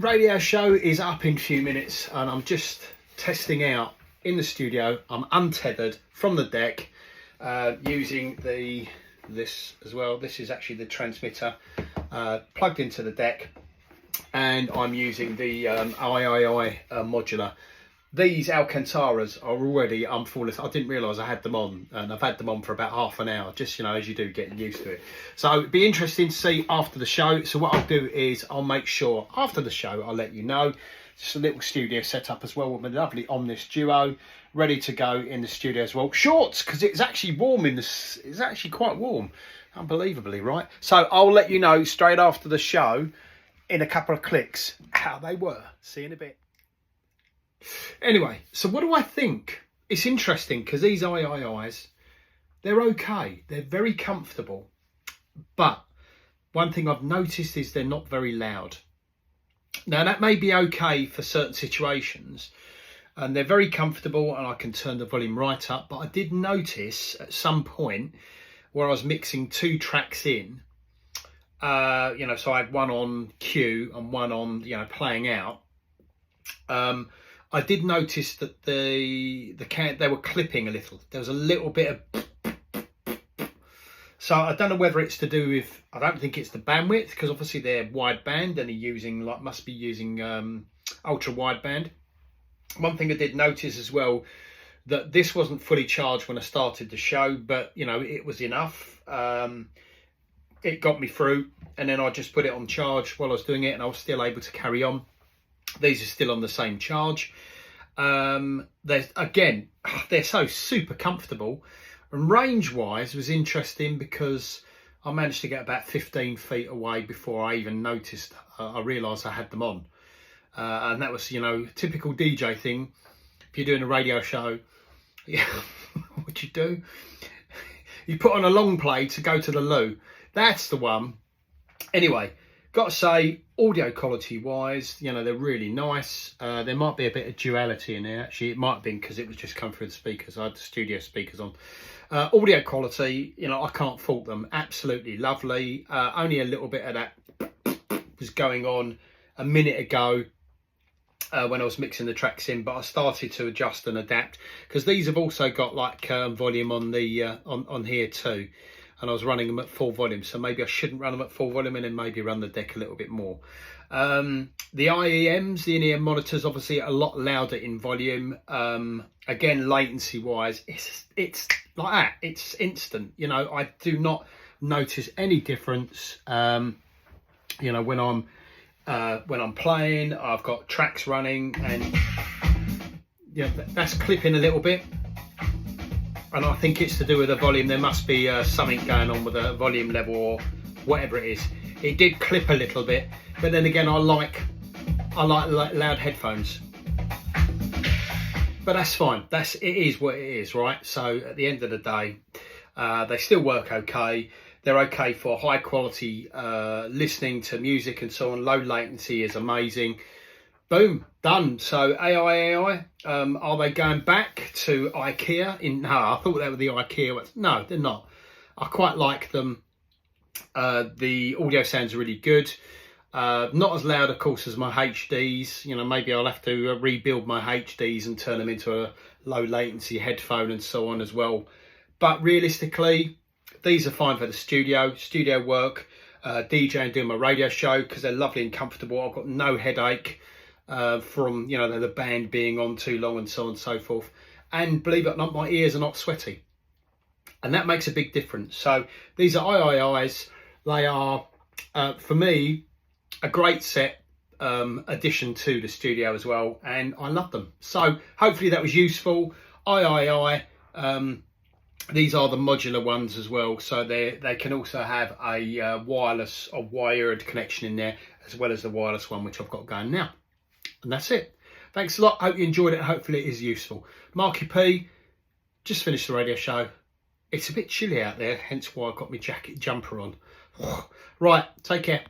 radio show is up in a few minutes, and I'm just testing out in the studio. I'm untethered from the deck, using this as well. This is actually the transmitter plugged into the deck, and I'm using the AiAiAi modular. These Alcantaras are already, I'm full. I didn't realise I had them on, and I've had them on for about half an hour, just, you know, as you do, getting used to it. So it'd be interesting to see after the show. So what I'll do is I'll make sure after the show I'll let you know. Just a little studio setup as well with my lovely Omnis Duo, ready to go in the studio as well. Shorts, because it's actually warm in this. It's actually quite warm, unbelievably, right? So I'll let you know straight after the show in a couple of clicks how they were. See you in a bit. Anyway, so what do I think? It's interesting because these AiAiAis, they're okay. They're very comfortable. But one thing I've noticed is they're not very loud. Now, that may be okay for certain situations, and they're very comfortable, and I can turn the volume right up. But I did notice at some point where I was mixing two tracks in, you know, so I had one on cue and one on, you know, playing out. I did notice that they were clipping a little. There was a little bit of, so I don't know whether it's to do with, I don't think it's the bandwidth, because obviously they're wideband and they're using, like, must be using ultra wideband. One thing I did notice as well, that this wasn't fully charged when I started the show, but, you know, it was enough. It got me through, and then I just put it on charge while I was doing it, and I was still able to carry on. These are still on the same charge. They're so super comfortable, and range wise was interesting because I managed to get about 15 feet away before I even noticed. I realised I had them on, and that was, you know, typical DJ thing. If you're doing a radio show, yeah, what you do, you put on a long play to go to the loo. That's the one. Anyway, got to say, audio quality wise, you know, they're really nice. There might be a bit of duality in there. Actually, it might have been because it was just come through the speakers. I had the studio speakers on. Audio quality, you know, I can't fault them. Absolutely lovely. Only a little bit of that was going on a minute ago when I was mixing the tracks in, but I started to adjust and adapt because these have also got like volume on the on here too. And I was running them at full volume, so maybe I shouldn't run them at full volume, and then maybe run the deck a little bit more. The IEMs, the in-ear monitors, obviously a lot louder in volume. Again, latency wise, it's like that. It's instant. You know, I do not notice any difference. You know, when I'm playing, I've got tracks running, and yeah, that's clipping a little bit. And I think it's to do with the volume. There must be something going on with the volume level or whatever it is. It did clip a little bit, but then again, I like loud headphones. But that's fine. It is what it is, right? So at the end of the day, they still work okay. They're okay for high quality listening to music and so on. Low latency is amazing. Boom, done. So AiAiAi, are they going back to IKEA? No, I thought they were the IKEA ones. No, they're not. I quite like them. The audio sounds really good. Not as loud, of course, as my HDs. You know, maybe I'll have to rebuild my HDs and turn them into a low latency headphone and so on as well. But realistically, these are fine for the studio work, DJing, doing my radio show, because they're lovely and comfortable. I've got no headache from, you know, the band being on too long and so on and so forth. And believe it or not, my ears are not sweaty, and that makes a big difference. So these are AiAiAis. They are, for me, a great set addition to the studio as well, and I love them. So hopefully that was useful. AiAiAi, these are the modular ones as well, so they can also have a wireless or wired connection in there, as well as the wireless one which I've got going now. And that's it. Thanks a lot. Hope you enjoyed it. Hopefully it is useful. Marky P, just finished the radio show. It's a bit chilly out there, hence why I got my jumper on. Right, take care.